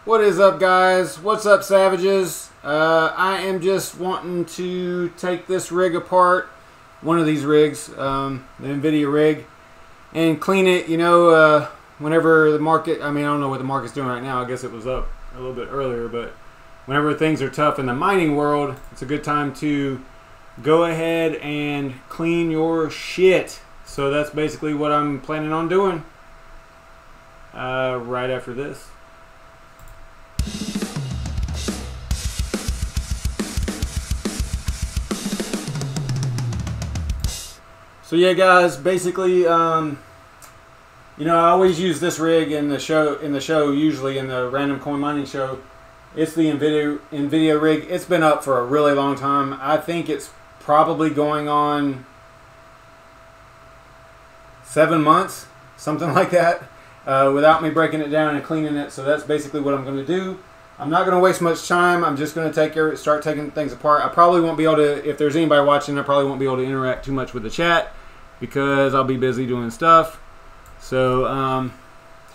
What is up, guys? What's up, savages? I am just wanting to take this rig apart, one of these rigs, the NVIDIA rig, and clean it. You know, whenever the market, I don't know what the market's doing right now. I guess it was up a little bit earlier, but whenever things are tough in the mining world, it's a good time to go ahead and clean your shit. So that's basically what I'm planning on doing right after this. So yeah, guys, basically, you know, I always use this rig in the show, usually in the random coin mining show. It's the NVIDIA rig. It's been up for a really long time. I think it's probably going on 7 months, something like that, without me breaking it down and cleaning it. So that's basically what I'm going to do. I'm not going to waste much time. I'm just going to start taking things apart. I probably won't be able to, if there's anybody watching, I probably won't be able to interact too much with the chat because I'll be busy doing stuff. So,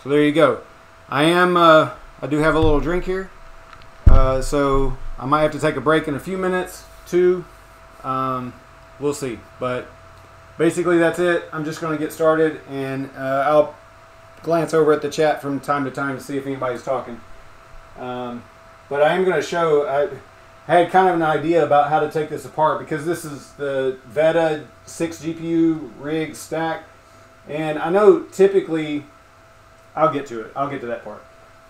so there you go. I do have a little drink here. So I might have to take a break in a few minutes too. We'll see. But basically that's it. I'm just going to get started, and I'll glance over at the chat from time to time to see if anybody's talking. But I am going to show, I had kind of an idea about how to take this apart because this is the Veta 6 GPU rig stack. And I know typically, I'll get to it. I'll get to that part.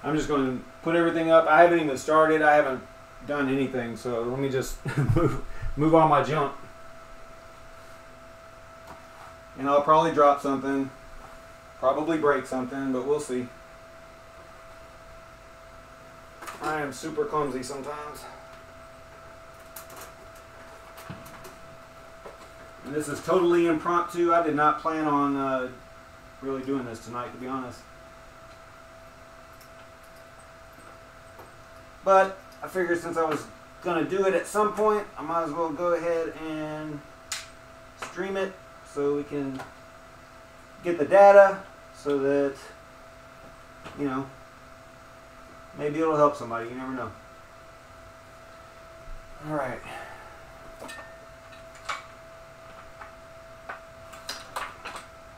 I'm just going to put everything up. I haven't even started. I haven't done anything. So let me just move all my junk. And I'll probably drop something. Probably break something, but we'll see. I am super clumsy sometimes. And this is totally impromptu. I did not plan on really doing this tonight, to be honest. But I figured since I was going to do it at some point, I might as well go ahead and stream it so we can get the data so that, you know, maybe it'll help somebody. You never know. All right.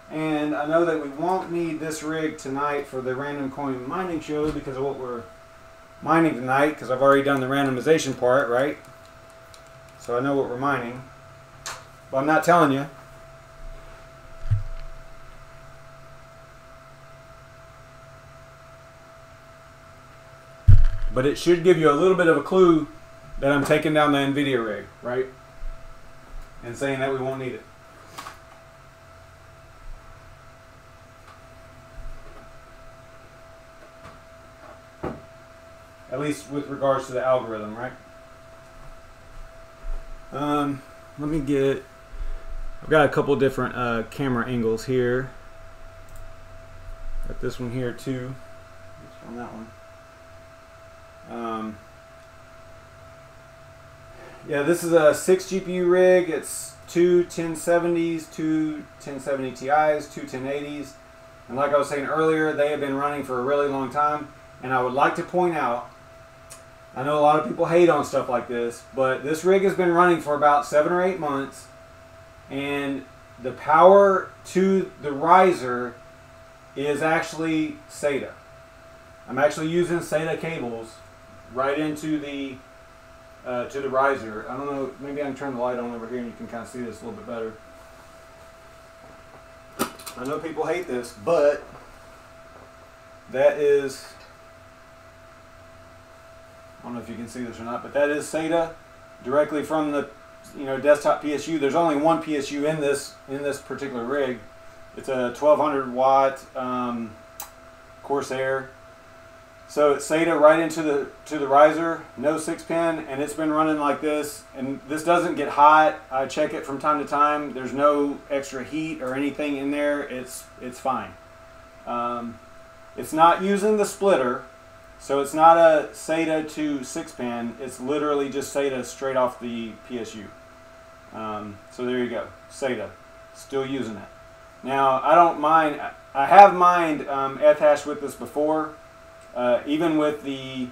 And I know that we won't need this rig tonight for the random coin mining show because of what we're mining tonight, because I've already done the randomization part, right? So I know what we're mining. But I'm not telling you. But it should give you a little bit of a clue that I'm taking down the NVIDIA rig, right? And saying that we won't need it. At least with regards to the algorithm, right? Let me get, I've got a couple different camera angles here. Got this one here too. Just on that one. Yeah, this is a 6 GPU rig. It's two 1070s, two 1070 Ti's, two 1080s. And like I was saying earlier, they have been running for a really long time. And I would like to point out, I know a lot of people hate on stuff like this, but this rig has been running for about 7 or 8 months. And the power to the riser is actually SATA. I'm actually using SATA cables right into the to the riser. I don't know, maybe I can turn the light on over here and you can kind of see this a little bit better. I know people hate this, but that is, I don't know if you can see this or not, but that is SATA directly from the, you know, desktop PSU. There's only one PSU in this particular rig. It's a 1200 watt Corsair. So it's SATA right into the riser, no 6-pin, and it's been running like this. And this doesn't get hot. I check it from time to time. There's no extra heat or anything in there. It's fine. It's not using the splitter, so it's not a SATA to 6-pin. It's literally just SATA straight off the PSU. So there you go, SATA, still using it. Now I don't mind. I have mined ethash with this before. even with the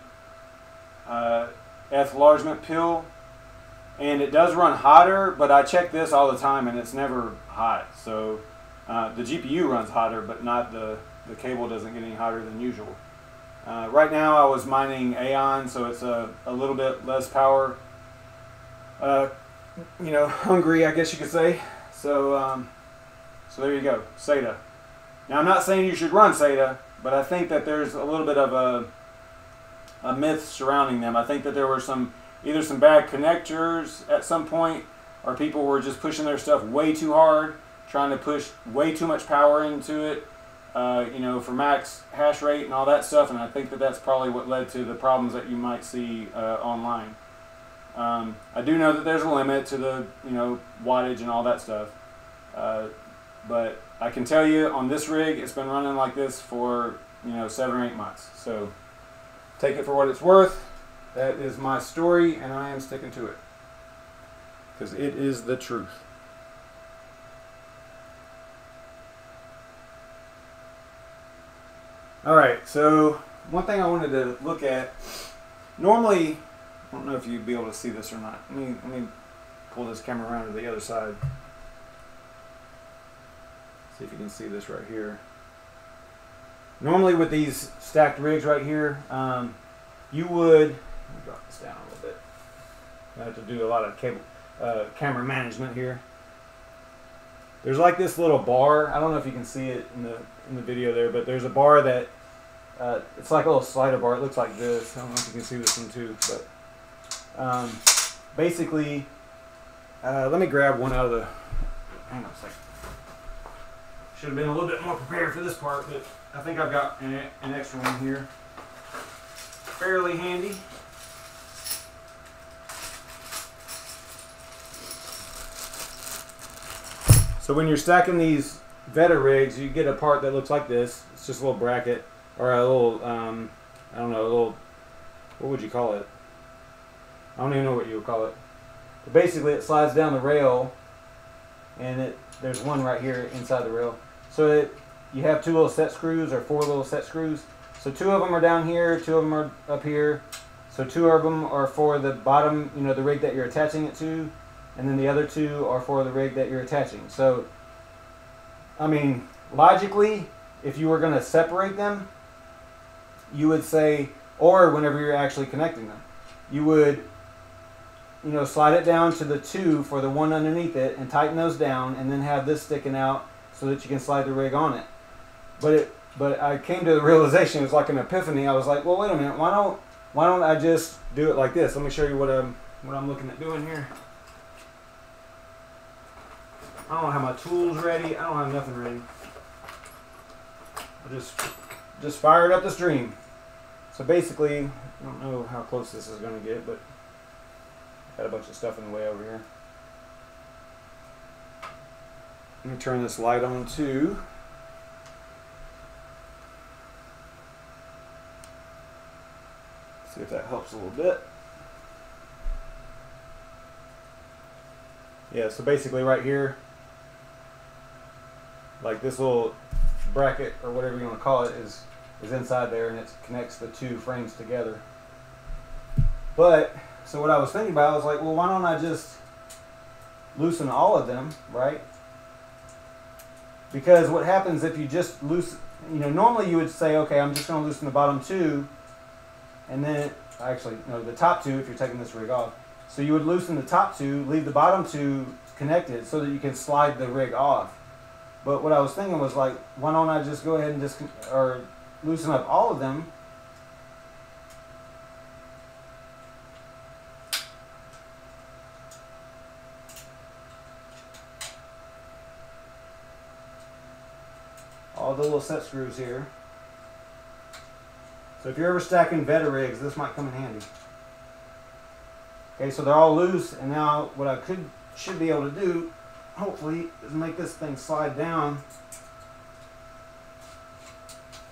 enlargement pill, and it does run hotter, but I check this all the time and it's never hot. So the GPU runs hotter, but not the cable doesn't get any hotter than usual. Right now I was mining Aeon, so it's a little bit less power, you know, hungry, I guess you could say. So so there you go, SATA. Now I'm not saying you should run SATA, but I think that there's a little bit of a myth surrounding them. I think that there were either some bad connectors at some point, or people were just pushing their stuff way too hard, trying to push way too much power into it, you know, for max hash rate and all that stuff. And I think that that's probably what led to the problems that you might see online. I do know that there's a limit to the, you know, wattage and all that stuff. But I can tell you on this rig, it's been running like this for, you know, 7 or 8 months. So take it for what it's worth. That is my story, and I am sticking to it, because it is the truth. Alright, so one thing I wanted to look at, normally, I don't know if you'd be able to see this or not. Let me pull this camera around to the other side. See if you can see this right here. Normally with these stacked rigs right here, you would, let me drop this down a little bit. I have to do a lot of camera management here. There's like this little bar. I don't know if you can see it in the video there, but there's a bar that it's like a little slider bar. It looks like this. I don't know if you can see this one too, but basically, let me grab one out of the. Hang on a second. Should have been a little bit more prepared for this part, but I think I've got an extra one here. Fairly handy. So when you're stacking these Veta rigs, you get a part that looks like this. It's just a little bracket, or a little, I don't know, a little, what would you call it? I don't even know what you would call it. But basically it slides down the rail, and there's one right here inside the rail. So you have 2 little set screws, or 4 little set screws. So 2 of them are down here, 2 of them are up here. So 2 of them are for the bottom, you know, the rig that you're attaching it to, and then the other 2 are for the rig that you're attaching. So, I mean, logically, if you were going to separate them, you would say, or whenever you're actually connecting them, you would, you know, slide it down to the 2 for the one underneath it and tighten those down, and then have this sticking out so that you can slide the rig on it. But I came to the realization, it was like an epiphany. I was like, well, wait a minute, why don't I just do it like this? Let me show you what I'm looking at doing here. I don't have my tools ready. I don't have nothing ready. I just fired up the stream. So basically, I don't know how close this is going to get, but got a bunch of stuff in the way over here. Let me turn this light on too. See if that helps a little bit. Yeah, so basically right here, like this little bracket or whatever you want to call it is inside there, and it connects the 2 frames together. But so what I was thinking about, I was like, well, why don't I just loosen all of them, right? Because what happens if you just loosen, you know, normally you would say, okay, I'm just going to loosen the bottom 2, and then actually no, the top 2 if you're taking this rig off. So you would loosen the top 2, leave the bottom 2 connected so that you can slide the rig off. But what I was thinking was, like, why don't I just go ahead and loosen up all of them, all the little set screws here. So if you're ever stacking Veta rigs, this might come in handy. Okay, so they're all loose, and now what I should be able to do, hopefully, is make this thing slide down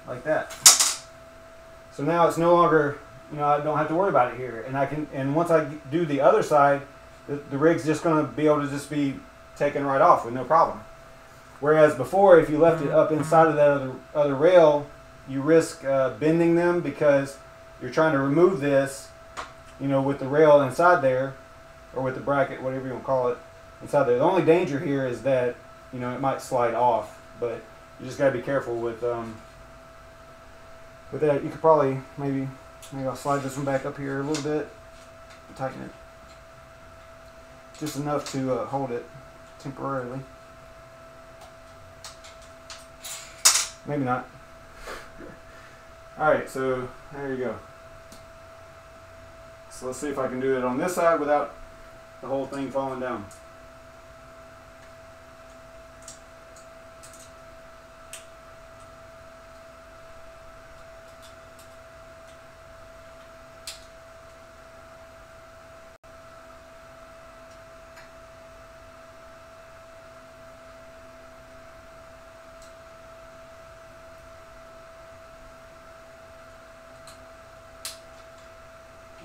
like that. So now it's no longer, you know, I don't have to worry about it here, and once I do the other side, the rig's just going to be able to just be taken right off with no problem. Whereas before, if you left it up inside of that other rail, you risk bending them because you're trying to remove this, you know, with the rail inside there, or with the bracket, whatever you want to call it, inside there. The only danger here is that, you know, it might slide off, but you just got to be careful with that. You could probably, maybe I'll slide this one back up here a little bit and tighten it. Just enough to hold it temporarily. Maybe not. Alright, so there you go. So let's see if I can do it on this side without the whole thing falling down.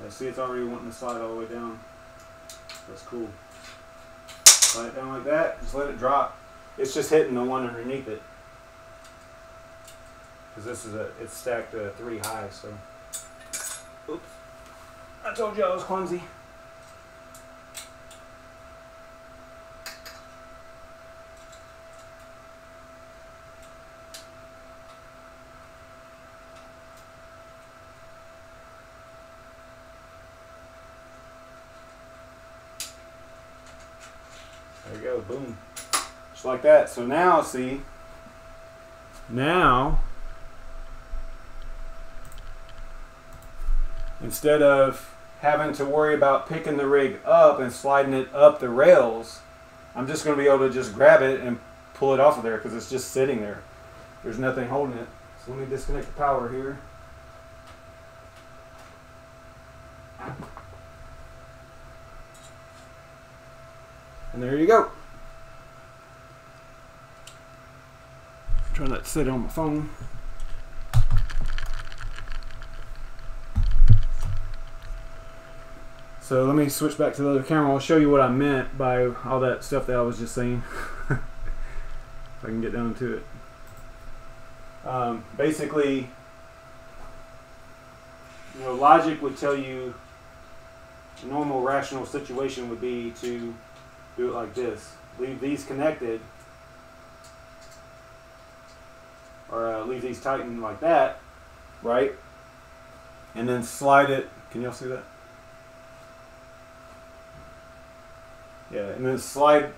See, it's already wanting to slide all the way down. That's cool. Slide it down like that. Just let it drop. It's just hitting the one underneath it, because this is it's stacked 3 high. So, oops! I told you I was clumsy. There you go, boom. Just like that. So now, see, now, instead of having to worry about picking the rig up and sliding it up the rails, I'm just going to be able to just grab it and pull it off of there because it's just sitting there. There's nothing holding it. So let me disconnect the power here. And there you go. Try not to sit on my phone. So let me switch back to the other camera. I'll show you what I meant by all that stuff that I was just saying. If I can get down to it. Basically, you know, logic would tell you a normal rational situation would be to do it like this. Leave these connected, or leave these tightened like that, right? And then slide it. Can y'all see that? Yeah, and then slide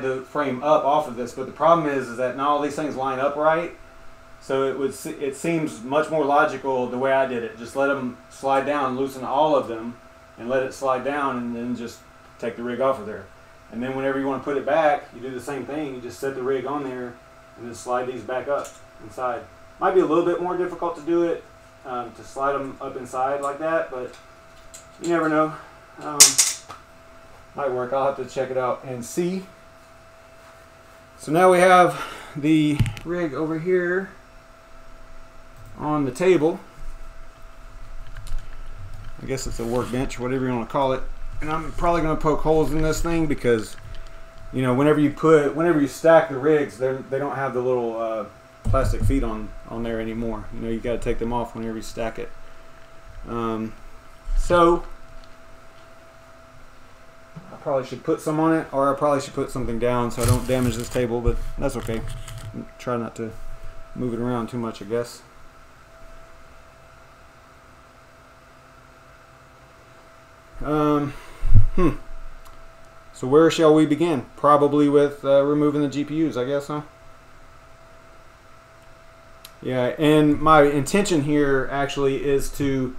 the frame up off of this. But the problem is that not all these things line up right. So it seems much more logical the way I did it. Just let them slide down, loosen all of them, and let it slide down, and then just take the rig off of there. And then whenever you want to put it back, you do the same thing. You just set the rig on there and then slide these back up inside. Might be a little bit more difficult to do it, to slide them up inside like that, but you never know. Might work. I'll have to check it out and see. So now we have the rig over here on the table. I guess it's a workbench, whatever you want to call it. And I'm probably going to poke holes in this thing because, you know, whenever you stack the rigs, they don't have the little plastic feet on there anymore. You know, you got to take them off whenever you stack it. So I probably should put some on it, or I probably should put something down so I don't damage this table, but that's okay. Try not to move it around too much, I guess. So where shall we begin? Probably with removing the GPUs, I guess, huh? Yeah, and my intention here actually is to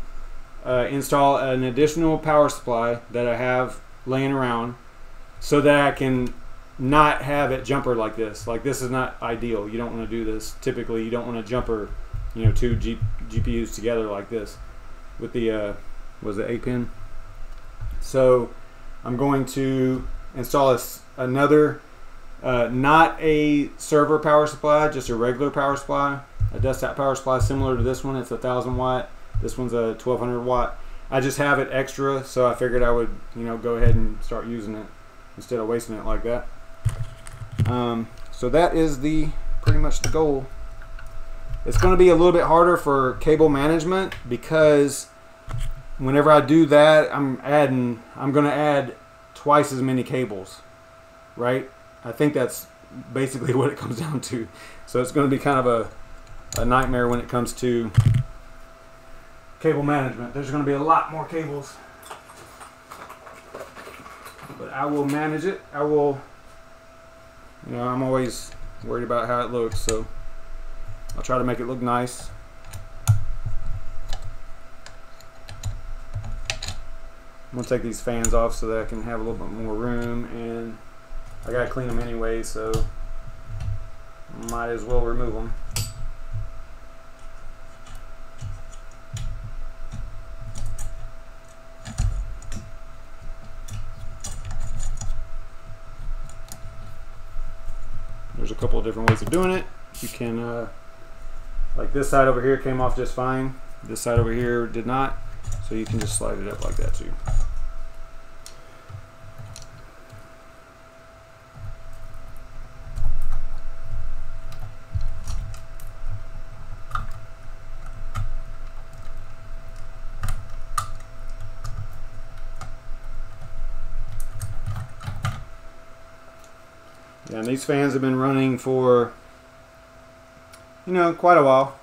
install an additional power supply that I have laying around so that I can not have it jumper like this. Like, this is not ideal. You don't want to do this. Typically, you don't want to jumper, you know, two GPUs together like this with the, was it 8-pin? So I'm going to install another, not a server power supply, just a regular power supply, a desktop power supply similar to this one. It's 1,000 watt. This one's a 1,200 watt. I just have it extra, so I figured I would, you know, go ahead and start using it instead of wasting it like that. So that is pretty much the goal. It's going to be a little bit harder for cable management because whenever I do that, I'm going to add twice as many cables, right? I think that's basically what it comes down to. So it's going to be kind of a nightmare when it comes to cable management. There's going to be a lot more cables, but I will manage it. I will, you know, I'm always worried about how it looks, so I'll try to make it look nice. I'm gonna take these fans off so that I can have a little bit more room, and I gotta clean them anyway, so might as well remove them. There's a couple of different ways of doing it. You can, like this side over here came off just fine. This side over here did not. So you can just slide it up like that too. Yeah, and these fans have been running for, you know, quite a while.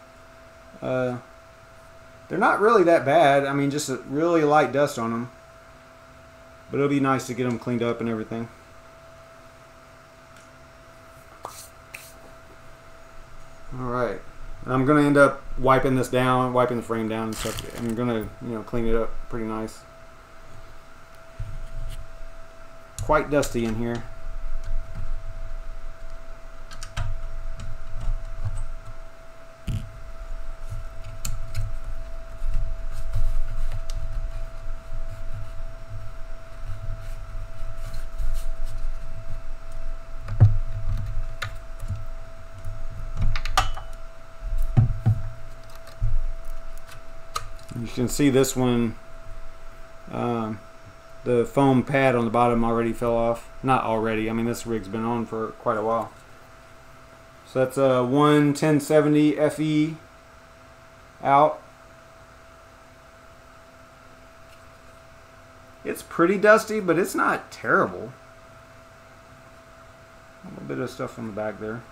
They're not really that bad. I mean, just a really light dust on them. But it'll be nice to get them cleaned up and everything. Alright. I'm going to end up wiping this down, wiping the frame down and stuff. I'm going to, you know, clean it up pretty nice. Quite dusty in here. You can see this one, the foam pad on the bottom already fell off. Not already, I mean this rig's been on for quite a while. So that's a 1070 FE out. It's pretty dusty, but it's not terrible. A little bit of stuff on the back there.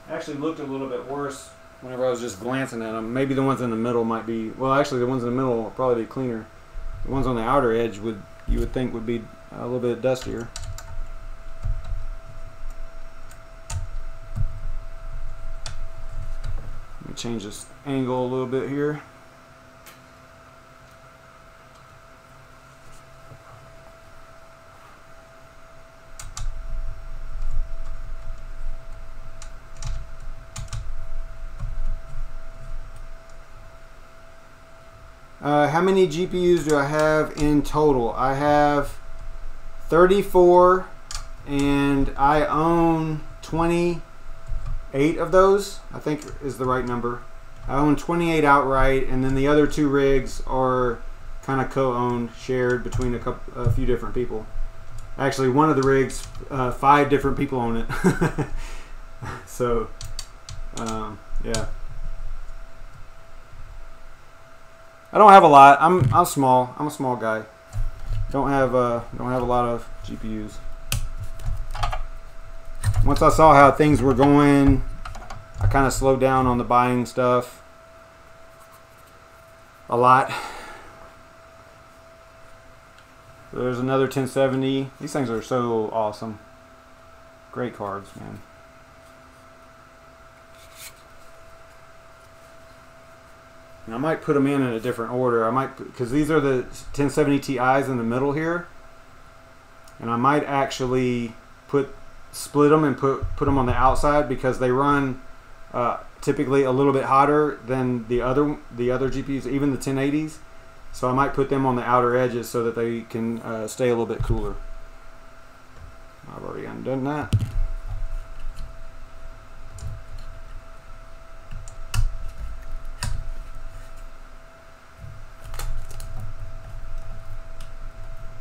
Actually looked a little bit worse whenever I was just glancing at them. Maybe the ones in the middle might be, well actually the ones in the middle will probably be cleaner. The ones on the outer edge you would think would be a little bit dustier. Let me change this angle a little bit here. How many GPUs do I have in total? I have 34 and I own 28 of those, I think is the right number. I own 28 outright, and then the other 2 rigs are kind of co-owned, shared between a few different people. Actually, one of the rigs, 5 different people own it. So, yeah. I don't have a lot. I'm small. I'm a small guy. Don't have a lot of GPUs. Once I saw how things were going, I kind of slowed down on the buying stuff a lot. So there's another 1070. These things are so awesome. Great cards, man. And I might put them in a different order. I might, because these are the 1070 Ti's in the middle here, and I might actually split them and put them on the outside because they run typically a little bit hotter than the other GPUs, even the 1080s. So I might put them on the outer edges so that they can stay a little bit cooler. I've already undone that.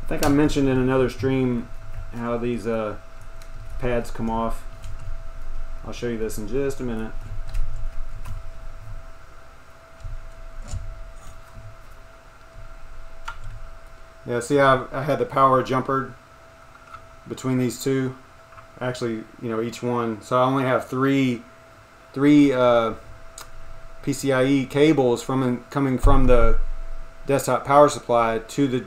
I think I mentioned in another stream how these pads come off. I'll show you this in just a minute. Yeah, see how I had the power jumpered between these two? Actually, you know, each one. So I only have three PCIe cables coming from the desktop power supply to the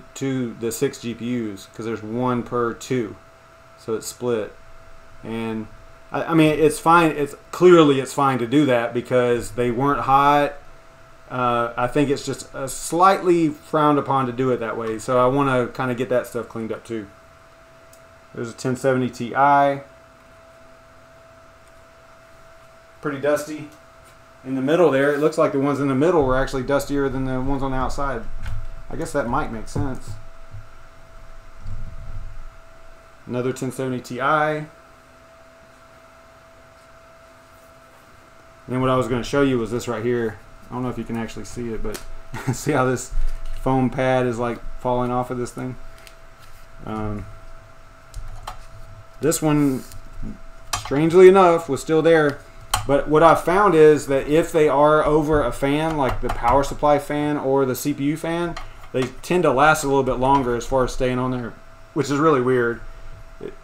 6 GPUs, because there's one per 2, so it's split. And I mean, it's fine. It's fine to do that because they weren't hot. I think it's just slightly frowned upon to do it that way, so I want to kind of get that stuff cleaned up too. There's a 1070 Ti, pretty dusty. In the middle there, it looks like the ones in the middle were actually dustier than the ones on the outside. I guess that might make sense. Another 1070 Ti. And then what I was going to show you was this right here. I don't know if you can actually see it, but see how this foam pad is like falling off of this thing? This one, strangely enough, was still there. But what I've found is that if they are over a fan, like the power supply fan or the CPU fan, they tend to last a little bit longer as far as staying on there, which is really weird.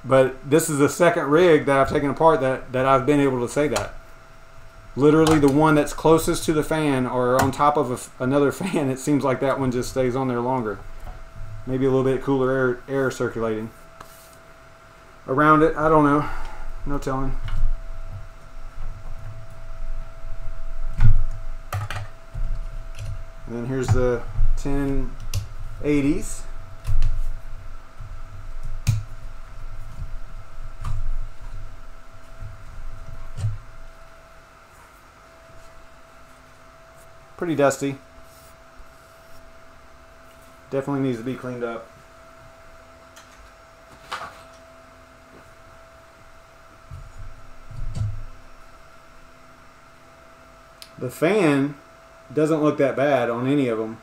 But this is the second rig that I've taken apart that I've been able to say that. Literally the one that's closest to the fan or on top of another fan, it seems like that one just stays on there longer. Maybe a little bit cooler air circulating around it. I don't know. No telling. And then here's the 1080s. Pretty dusty. Definitely needs to be cleaned up. The fan doesn't look that bad on any of them.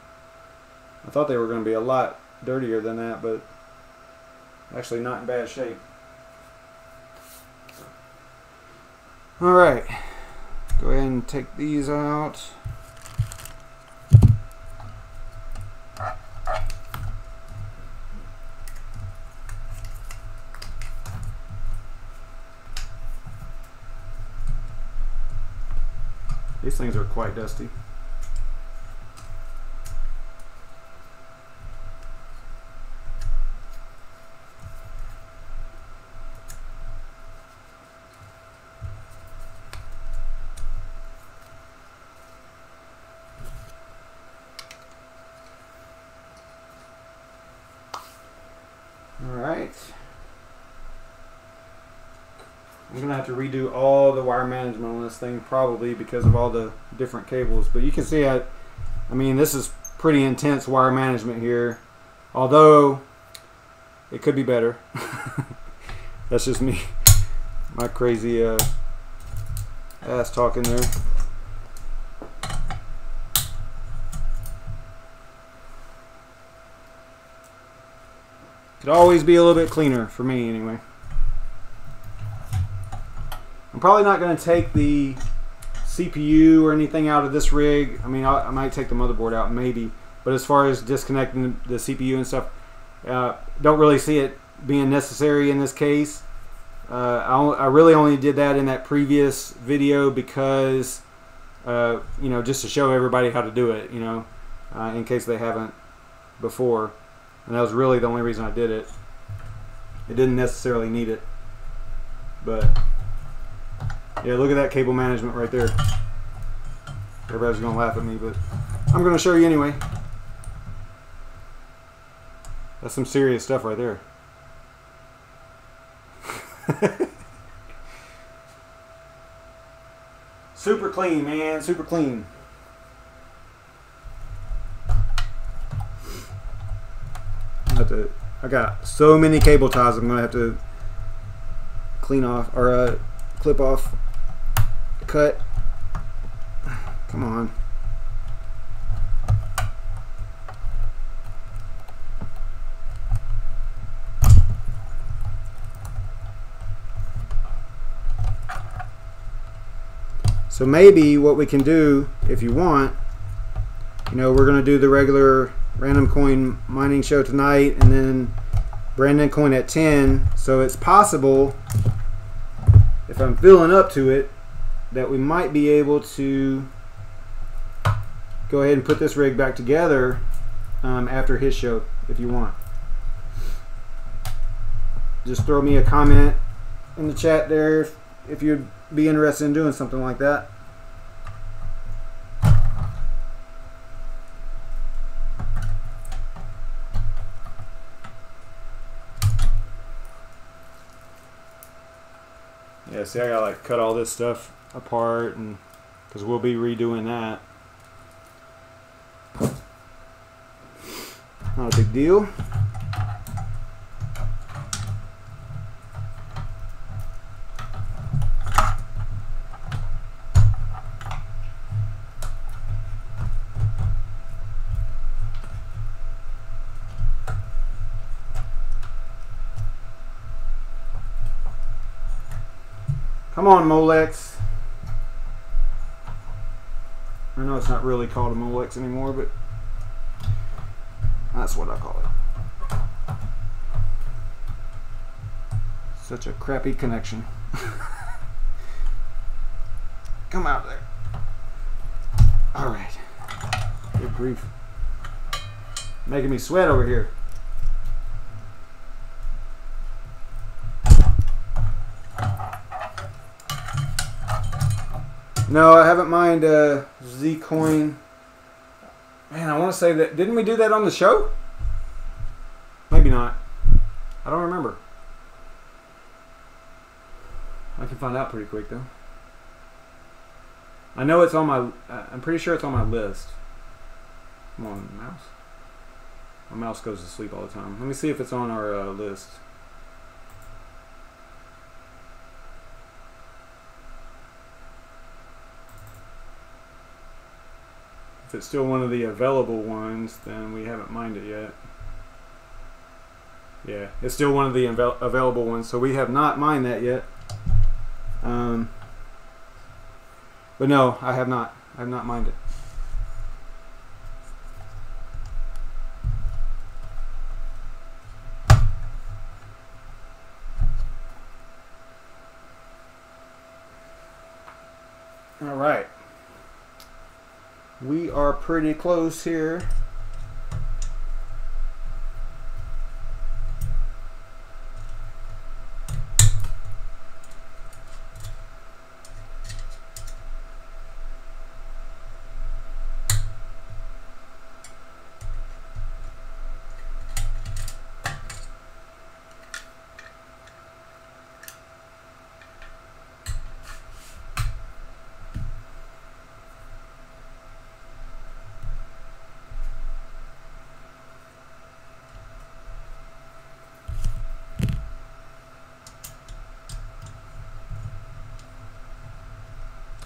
I thought they were going to be a lot dirtier than that, but actually not in bad shape. Alright, go ahead and take these out. These things are quite dusty. Alright. I'm going to have to redo all the wire management on this thing, probably because of all the different cables. But you can see, I mean, this is pretty intense wire management here. Although, it could be better. That's just me. My crazy ass talking there. Could always be a little bit cleaner for me, anyway. I'm probably not going to take the CPU or anything out of this rig. I mean, I might take the motherboard out, maybe. But as far as disconnecting the CPU and stuff, don't really see it being necessary in this case. I really only did that in that previous video because, you know, just to show everybody how to do it, you know, in case they haven't before. And that was really the only reason I did it. It didn't necessarily need it. But yeah, look at that cable management right there. Everybody's going to laugh at me, but I'm going to show you anyway. That's some serious stuff right there. Super clean, man. Super clean. I got so many cable ties I'm going to have to clean off, or clip off, cut. Come on. So maybe what we can do, if you want, you know, we're going to do the regular random coin mining show tonight, and then random coin at 10. So it's possible, if I'm feeling up to it, that we might be able to go ahead and put this rig back together after his show, if you want. Just throw me a comment in the chat there if you'd be interested in doing something like that. Yeah, see, I gotta like cut all this stuff apart, and because we'll be redoing that. Not a big deal. Come on, Molex. I know it's not really called a Molex anymore, but that's what I call it. Such a crappy connection. Come out there. Alright. Good grief. Making me sweat over here. No, I haven't mined Zcoin. Man, I want to say that. Didn't we do that on the show? Maybe not. I don't remember. I can find out pretty quick though. I know it's on my. I'm pretty sure it's on my list. Come on, mouse. My mouse goes to sleep all the time. Let me see if it's on our list. If it's still one of the available ones, then we haven't mined it yet. Yeah, it's still one of the available ones, so we have not mined that yet. But no, I have not. I have not mined it. All right. We are pretty close here.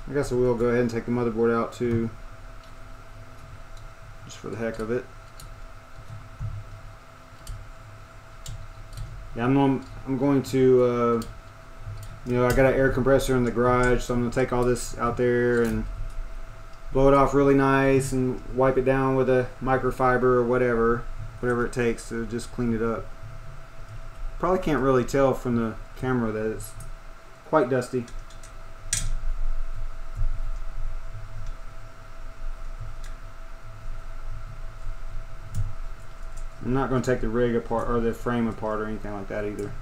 I guess I will go ahead and take the motherboard out too, just for the heck of it. Yeah, I'm going to, you know, I got an air compressor in the garage, so I'm going to take all this out there and blow it off really nice and wipe it down with a microfiber or whatever it takes to just clean it up. Probably can't really tell from the camera that it's quite dusty. I'm not going to take the rig apart or the frame apart or anything like that either.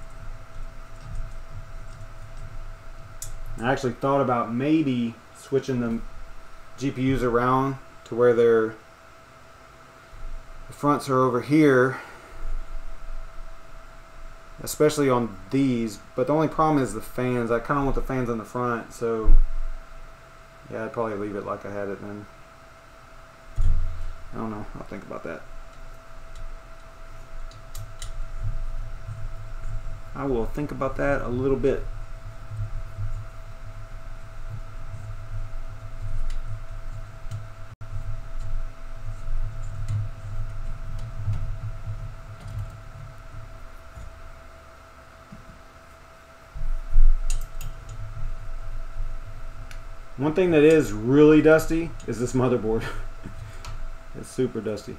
I actually thought about maybe switching the GPUs around to where the fronts are over here, especially on these, but the only problem is the fans. I kind of want the fans on the front, so yeah, I'd probably leave it like I had it then. I don't know, I'll think about that. I will think about that a little bit. One thing that is really dusty is this motherboard. It's super dusty.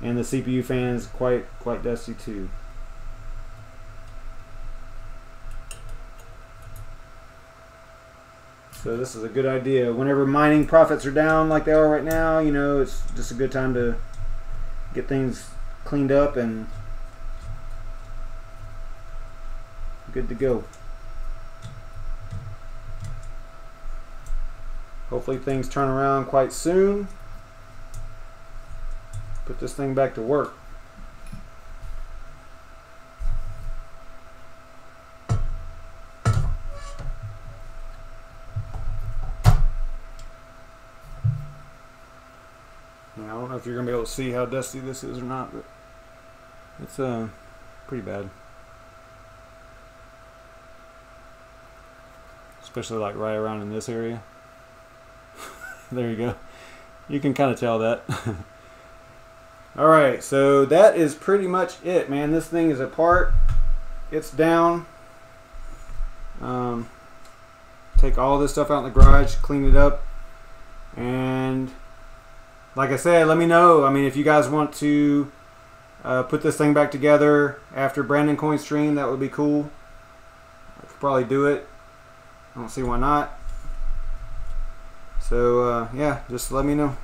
And the CPU fan is quite dusty too. So this is a good idea. Whenever mining profits are down like they are right now, you know, it's just a good time to get things cleaned up and good to go. Hopefully things turn around quite soon. Put this thing back to work. I don't know if you're going to be able to see how dusty this is or not, but it's pretty bad. Especially like right around in this area. There you go. You can kind of tell that. Alright, so that is pretty much it, man. This thing is apart. It's down. Take all this stuff out in the garage, clean it up, and like I said, let me know. I mean, if you guys want to put this thing back together after Brandon Coin stream, that would be cool. I could probably do it. I don't see why not. So yeah, just let me know.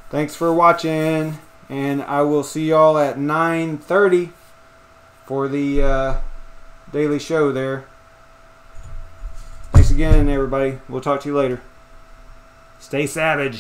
Thanks for watching, and I will see y'all at 9:30 for the daily show there. Thanks again, everybody. We'll talk to you later. Stay savage.